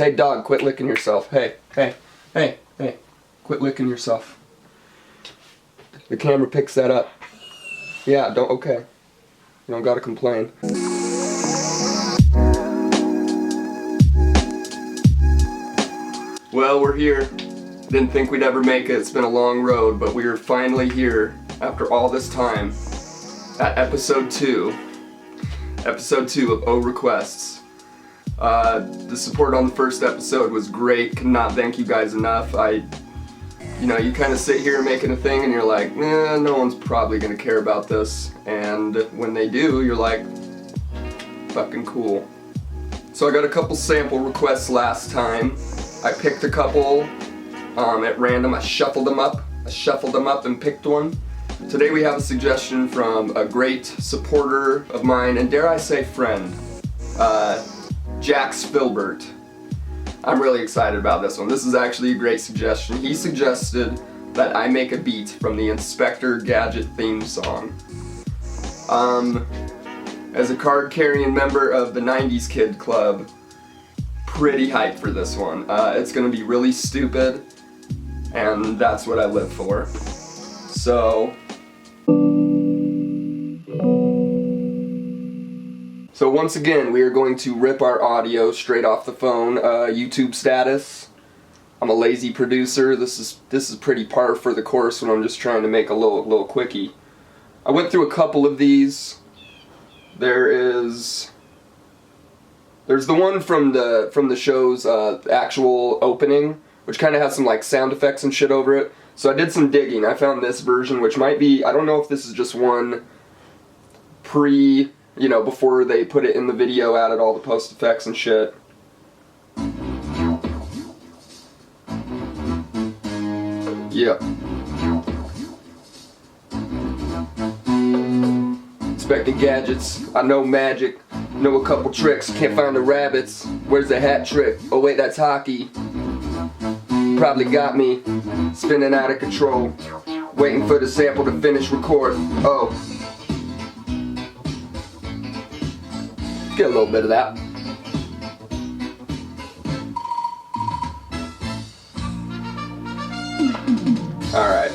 Hey dog, quit licking yourself. Hey, hey, hey, hey. Quit licking yourself. The camera picks that up. Yeah, okay. You don't gotta complain. Well, we're here. Didn't think we'd ever make it. It's been a long road, but we are finally here after all this time at episode 2. Episode 2 of O Requests. The support on the first episode was great. Could not thank you guys enough. You kind of sit here making a thing and you're like, no one's probably gonna care about this. And when they do, you're like, fucking cool. So I got a couple sample requests last time. I picked a couple at random. I shuffled them up and picked one. Today we have a suggestion from a great supporter of mine, and dare I say friend, Jack Spilbert. I'm really excited about this one. This is actually a great suggestion. He suggested that I make a beat from the Inspector Gadget theme song. As a card-carrying member of the 90s Kid Club, pretty hyped for this one. It's gonna be really stupid, and that's what I live for. So once again, we are going to rip our audio straight off the phone. YouTube status. I'm a lazy producer. This is pretty par for the course when I'm just trying to make a little quickie. I went through a couple of these. There's the one from the show's actual opening, which kind of has some like sound effects and shit over it. So I did some digging. I found this version, which might be, I don't know if this is just one before they put it in the video, added all the post effects and shit. Yeah. Inspecting gadgets. I know magic. Know a couple tricks. Can't find the rabbits. Where's the hat trick? Oh wait, that's hockey. Probably got me. Spinning out of control. Waiting for the sample to finish record. Oh. Get a little bit of that. Alright.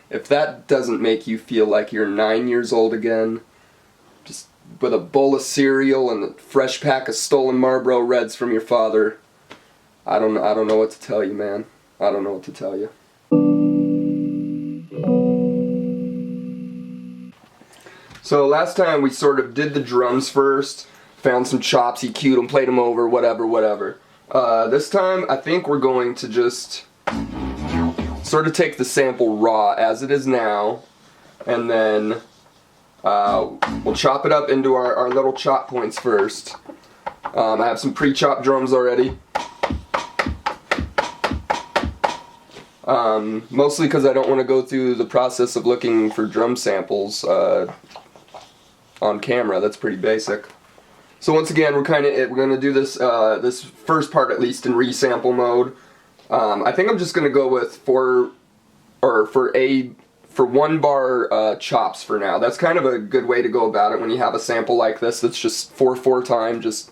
If that doesn't make you feel like you're 9 years old again, just with a bowl of cereal and a fresh pack of stolen Marlboro Reds from your father, I don't know what to tell you, man. I don't know what to tell you. So last time we sort of did the drums first. Found some chops, EQ'd them, played them over, whatever. This time, I think we're going to just sort of take the sample raw as it is now, and then we'll chop it up into our little chop points first. I have some pre-chopped drums already. Mostly because I don't want to go through the process of looking for drum samples on camera. That's pretty basic. So once again, we're gonna do this this first part at least in resample mode. I think I'm just gonna go with for 1 bar chops for now. That's kind of a good way to go about it when you have a sample like this that's just 4/4 time, just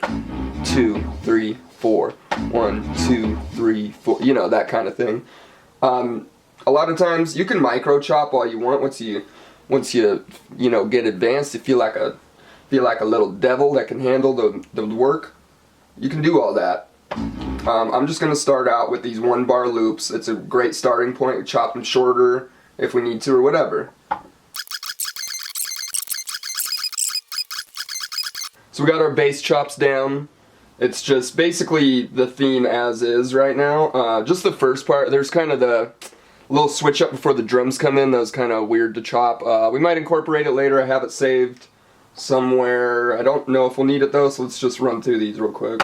2, 3, 4, 1, 2, 3, 4, that kind of thing. A lot of times you can micro chop all you want once you get advanced. You feel like a little devil that can handle the work. You can do all that. I'm just going to start out with these 1 bar loops. It's a great starting point. We chop them shorter if we need to or whatever. So we got our bass chops down. It's just basically the theme as is right now. Just the first part. There's kind of the little switch up before the drums come in. That was kind of weird to chop. We might incorporate it later. I have it saved somewhere. I don't know if we'll need it though, so let's just run through these real quick.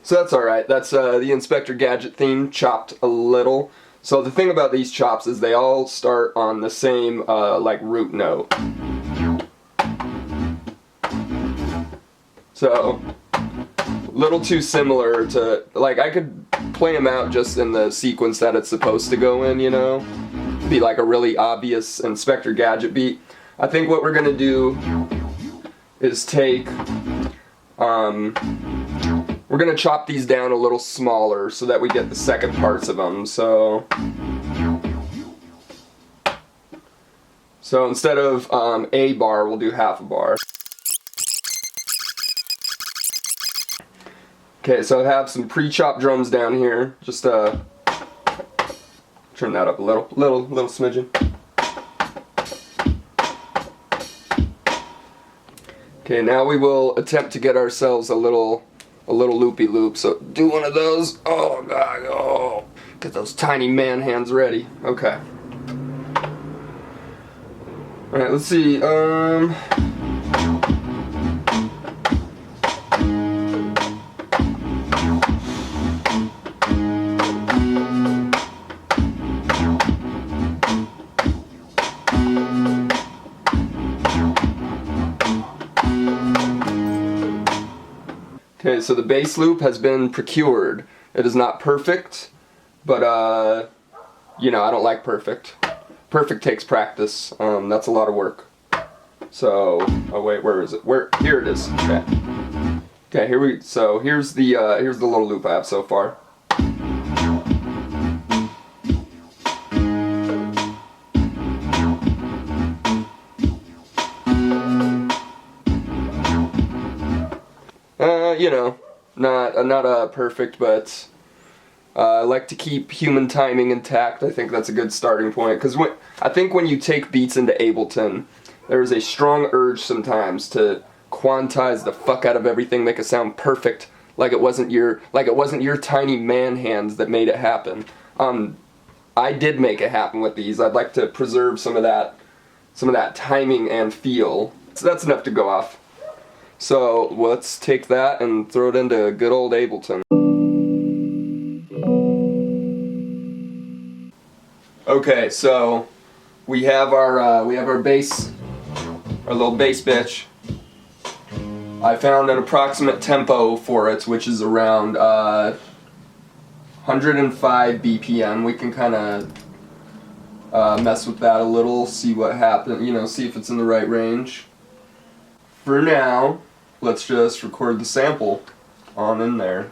So that's alright. That's the Inspector Gadget theme chopped a little. So the thing about these chops is they all start on the same root note. So little too similar to, I could play them out just in the sequence that it's supposed to go in, be like a really obvious Inspector Gadget beat. I think what we're gonna do is take, we're gonna chop these down a little smaller so that we get the second parts of them. So instead of a bar, we'll do half a bar. Okay, so I have some pre-chopped drums down here. Just turn that up a little smidgen. Okay, now we will attempt to get ourselves a little loopy loop. So do one of those. Oh god, oh, get those tiny man hands ready. Okay. All right, let's see. Okay, so the bass loop has been procured. It is not perfect, but you know, I don't like perfect. Perfect takes practice. That's a lot of work. So, oh wait, where is it? Here it is. Okay. Okay, here's the little loop I have so far. You know, not perfect, but I like to keep human timing intact. I think that's a good starting point, because I think when you take beats into Ableton, there's a strong urge sometimes to quantize the fuck out of everything, make it sound perfect, like it wasn't your tiny man hands that made it happen. I did make it happen with these. I'd like to preserve some of that timing and feel. So that's enough to go off. So let's take that and throw it into good old Ableton. Okay, so we have our bass, our little bass bitch. I found an approximate tempo for it, which is around 105 BPM. We can kind of mess with that a little, see what happens. You know, see if it's in the right range. For now, let's just record the sample on in there.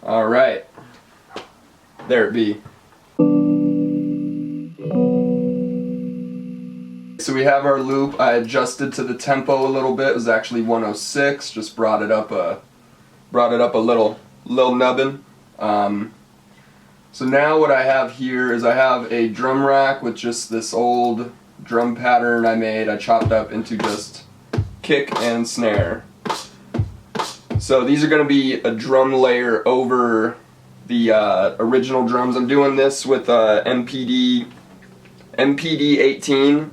All right, there it be. So we have our loop. I adjusted to the tempo a little bit. It was actually 106. Just brought it up a little nubbin. So now what I have here is I have a drum rack with just this old drum pattern I made. I chopped up into just kick and snare. So these are going to be a drum layer over the original drums. I'm doing this with MPD 18.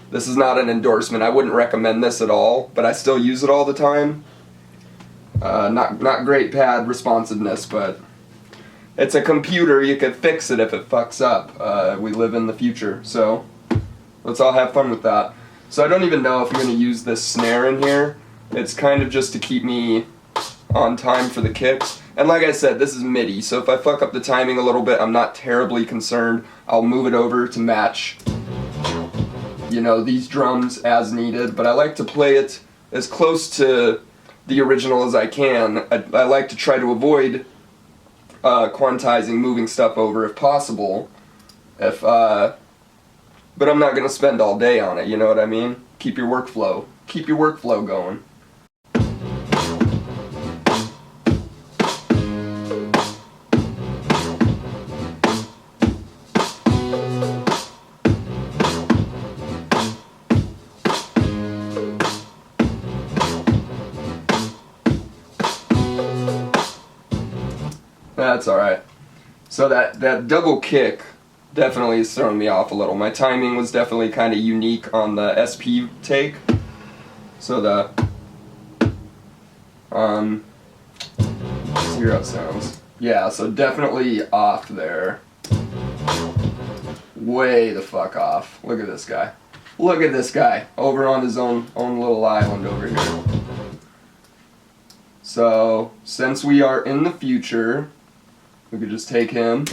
This is not an endorsement. I wouldn't recommend this at all, but I still use it all the time. Not great pad responsiveness, but it's a computer. You could fix it if it fucks up. We live in the future, so let's all have fun with that. So I don't even know if I'm going to use this snare in here. It's kind of just to keep me on time for the kicks. And like I said, this is MIDI, so if I fuck up the timing a little bit, I'm not terribly concerned. I'll move it over to match, you know, these drums as needed. But I like to play it as close to the original as I can. I like to try to avoid quantizing, moving stuff over if possible. But I'm not going to spend all day on it, you know what I mean? Keep your workflow going. That's alright. So that double kick definitely is throwing me off a little. My timing was definitely kind of unique on the SP take. So Let's hear how it sounds. Yeah, so definitely off there. Way the fuck off. Look at this guy. Look at this guy over on his own little island over here. So, since we are in the future, we could just take him.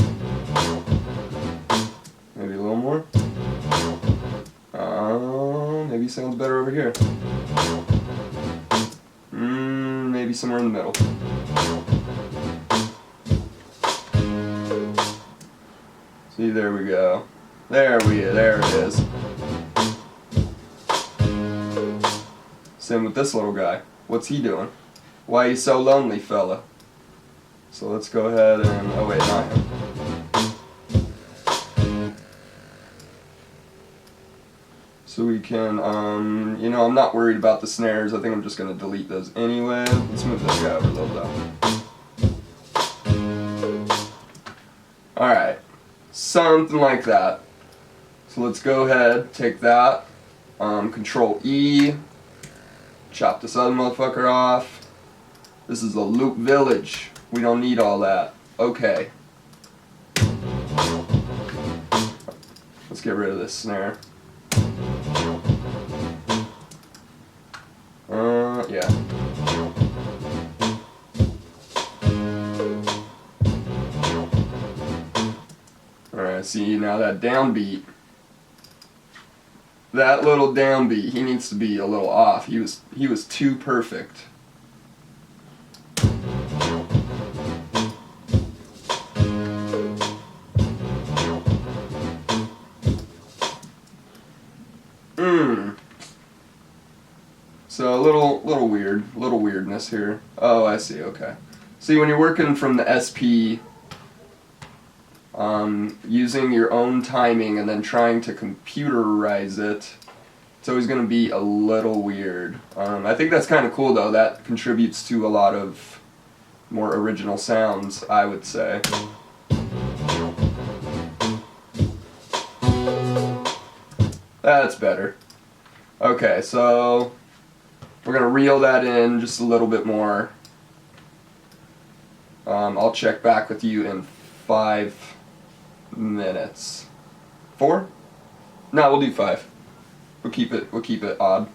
Maybe a little more. Maybe sounds better over here. Maybe somewhere in the middle. See, there we go. There it is. Same with this little guy. What's he doing? Why you so lonely, fella? So let's go ahead and, oh wait, not him. So we can, you know, I'm not worried about the snares. I think I'm just going to delete those anyway. Let's move this guy over a little bit. Alright, something like that. So let's go ahead, take that, Control E, chop this other motherfucker off. This is a loop village. We don't need all that. Okay. Let's get rid of this snare. Yeah. Alright, see now that downbeat. That little downbeat, he needs to be a little off. He was too perfect. So a little weird, little weirdness here. Oh, I see. Okay. See, when you're working from the SP, using your own timing and then trying to computerize it, it's always going to be a little weird. I think that's kind of cool though. That contributes to a lot of more original sounds, I would say. That's better. Okay, so we're going to reel that in just a little bit more. I'll check back with you in 5 minutes. 4? No, we'll do 5. We'll keep it odd.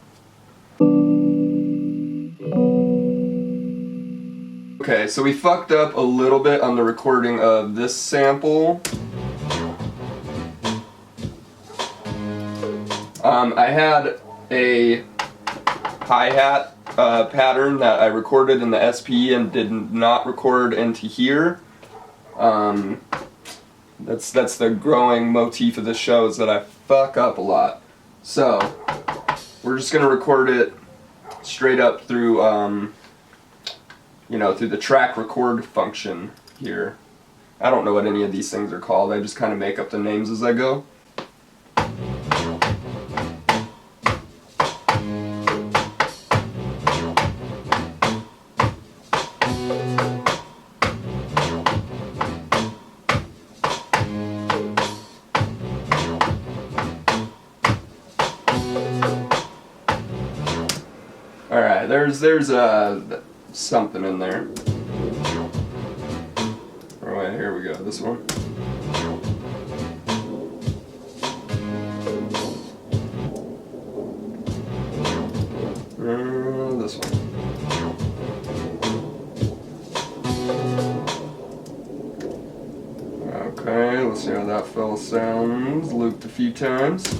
Okay, so we fucked up a little bit on the recording of this sample. I had a hi-hat pattern that I recorded in the SP and did not record into here. That's the growing motif of this show, is that I fuck up a lot. So we're just gonna record it straight up through through the track record function here. I don't know what any of these things are called. I just kind of make up the names as I go. Alright, there's something in there. Alright, here we go, this one. This one. Okay, let's see how that fella sounds. Looped a few times.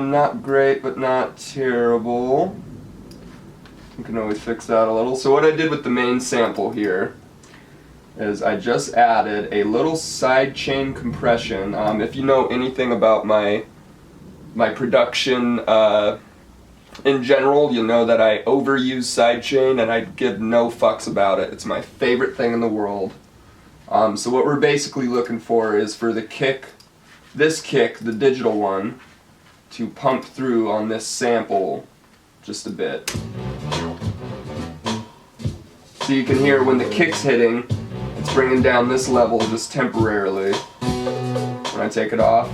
Not great, but not terrible. You can always fix that a little. So what I did with the main sample here is I just added a little sidechain compression. If you know anything about my production in general, you know that I overuse sidechain and I give no fucks about it. It's my favorite thing in the world. So what we're basically looking for is for the kick, this kick, the digital one, to pump through on this sample just a bit. So you can hear when the kick's hitting, it It's bringing down this level just temporarily when I take it off.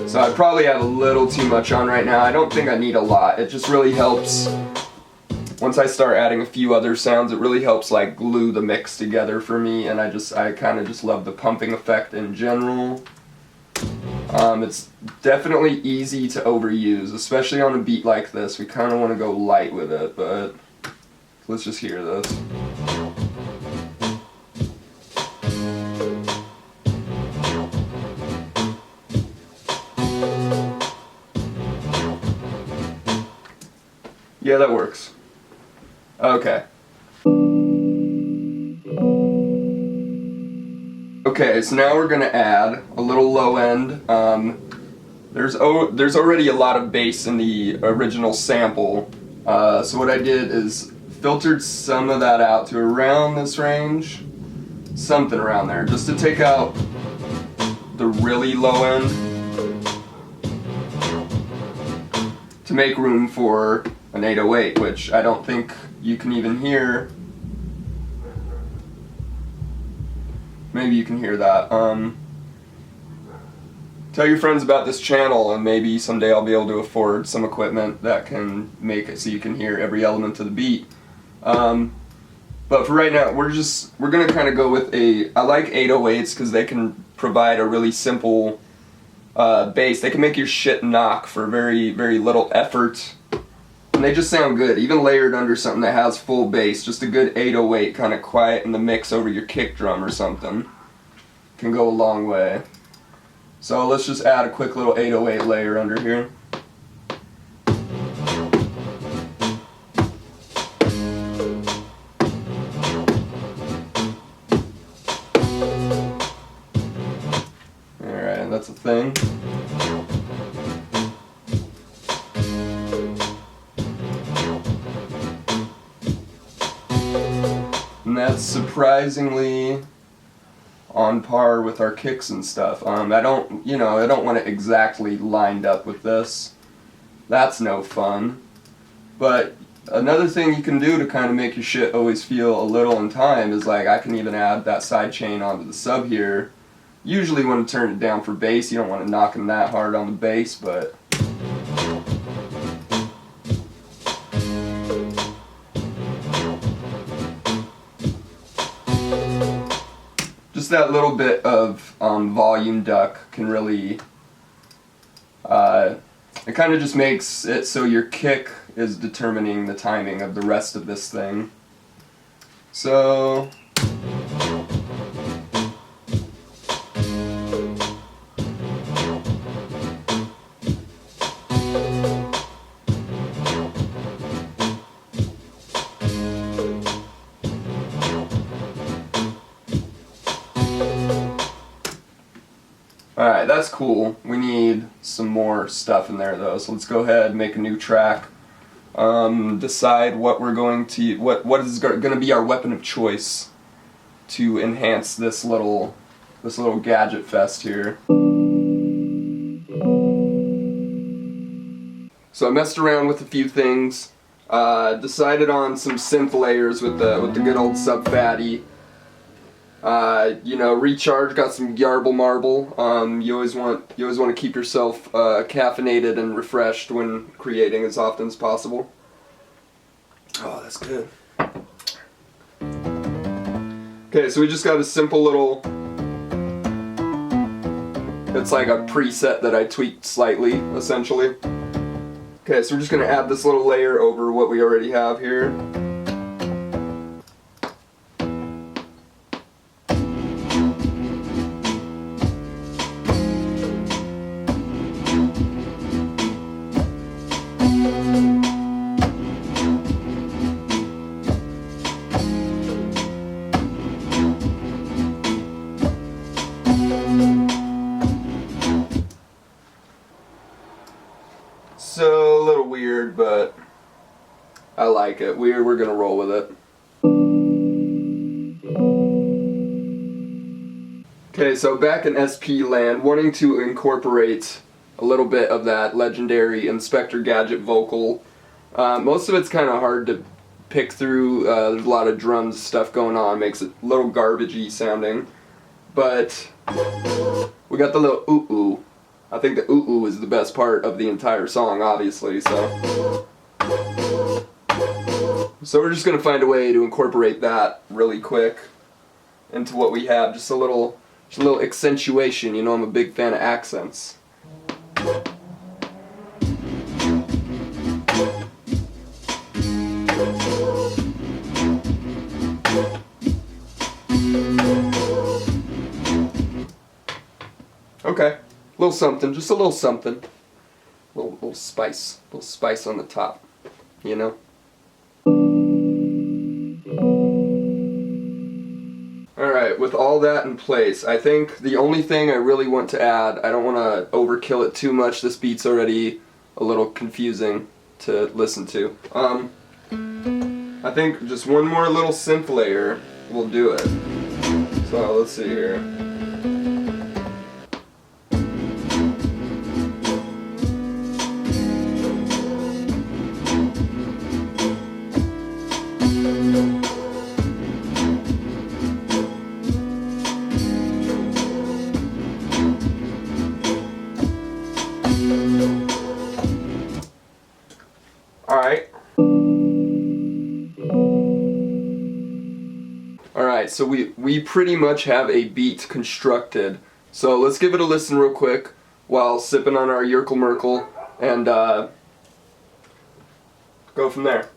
So I probably have a little too much on right now. I don't think I need a lot. It just really helps. Once I start adding a few other sounds, it really helps like glue the mix together for me, and I kind of just love the pumping effect in general. It's definitely easy to overuse, especially on a beat like this. We kind of want to go light with it, but let's just hear this. Yeah, that works. Okay. Okay, so now we're gonna add a little low end. There's already a lot of bass in the original sample, so what I did is filtered some of that out to around this range, something around there, just to take out the really low end, to make room for an 808, which I don't think you can even hear. Maybe you can hear that. Tell your friends about this channel, and maybe someday I'll be able to afford some equipment that can make it so you can hear every element of the beat. But for right now, we're gonna kind of go with I like 808s because they can provide a really simple bass. They can make your shit knock for very, very little effort. And they just sound good, even layered under something that has full bass. Just a good 808 kind of quiet in the mix over your kick drum or something can go a long way. So let's just add a quick little 808 layer under here. Alright, and that's a thing. And that's surprisingly on par with our kicks and stuff. I don't want it exactly lined up with this. That's no fun. But another thing you can do to kind of make your shit always feel a little in time is like I can even add that side chain onto the sub here. Usually when you turn it down for bass, you don't want to knock them that hard on the bass, but just that little bit of volume duck can really, it kind of just makes it so your kick is determining the timing of the rest of this thing. So alright, that's cool. We need some more stuff in there though, so let's go ahead and make a new track. Decide what we're going to, what is going to be our weapon of choice to enhance this little gadget fest here. So I messed around with a few things, decided on some synth layers with the good old Sub Fatty. Recharge, got some Yarble Marble. You always want to keep yourself caffeinated and refreshed when creating as often as possible. Oh, that's good. Okay, so we just got a simple little, it's like a preset that I tweaked slightly, essentially. Okay, so we're just going to add this little layer over what we already have here. So, a little weird, but I like it. We're gonna roll with it. Okay, so back in SP land, wanting to incorporate a little bit of that legendary Inspector Gadget vocal. Most of it's kind of hard to pick through. There's a lot of drums stuff going on, makes it a little garbagey sounding. But we got the little ooh-ooh. I think the ooh-ooh is the best part of the entire song, obviously, so we're just going to find a way to incorporate that really quick into what we have. Just a little accentuation. You know, I'm a big fan of accents. Okay, little something, just a little something. Little spice on the top, you know? Alright, with all that in place, I think the only thing I really want to add, I don't want to overkill it too much, this beat's already a little confusing to listen to. I think just one more little synth layer will do it. So let's see here. Alright, so we pretty much have a beat constructed. So let's give it a listen real quick while sipping on our Yerkel Merkel and go from there.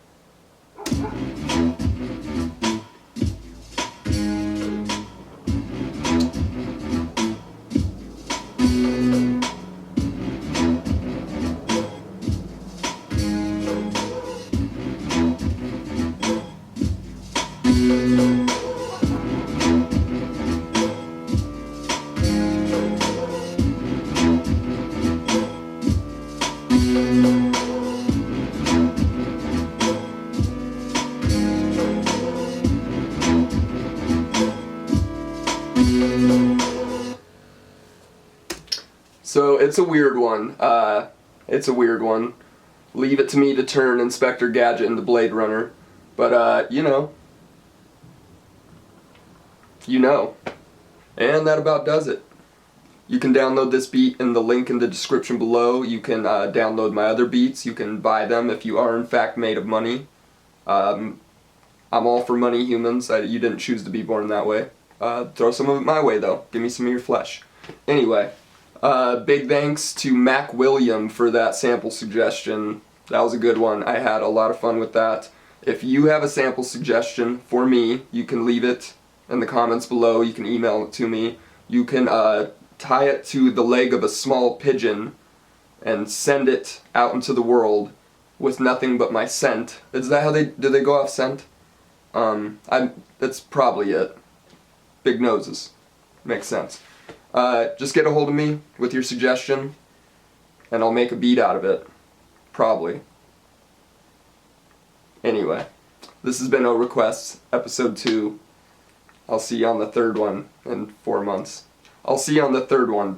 So it's a weird one. Leave it to me to turn Inspector Gadget into Blade Runner. But, you know. And that about does it. You can download this beat in the link in the description below. You can download my other beats. You can buy them if you are in fact made of money. I'm all for money, humans. You didn't choose to be born that way. Throw some of it my way, though. Give me some of your flesh. Anyway. Big thanks to Mac William for that sample suggestion. That was a good one. I had a lot of fun with that. If you have a sample suggestion for me, you can leave it in the comments below. You can email it to me. You can tie it to the leg of a small pigeon and send it out into the world with nothing but my scent. Is that how do they go off scent? That's probably it. Big noses. Makes sense. Just get a hold of me with your suggestion, and I'll make a beat out of it. Probably. Anyway, this has been O Requests, episode 2. I'll see you on the third one in 4 months. I'll see you on the third one.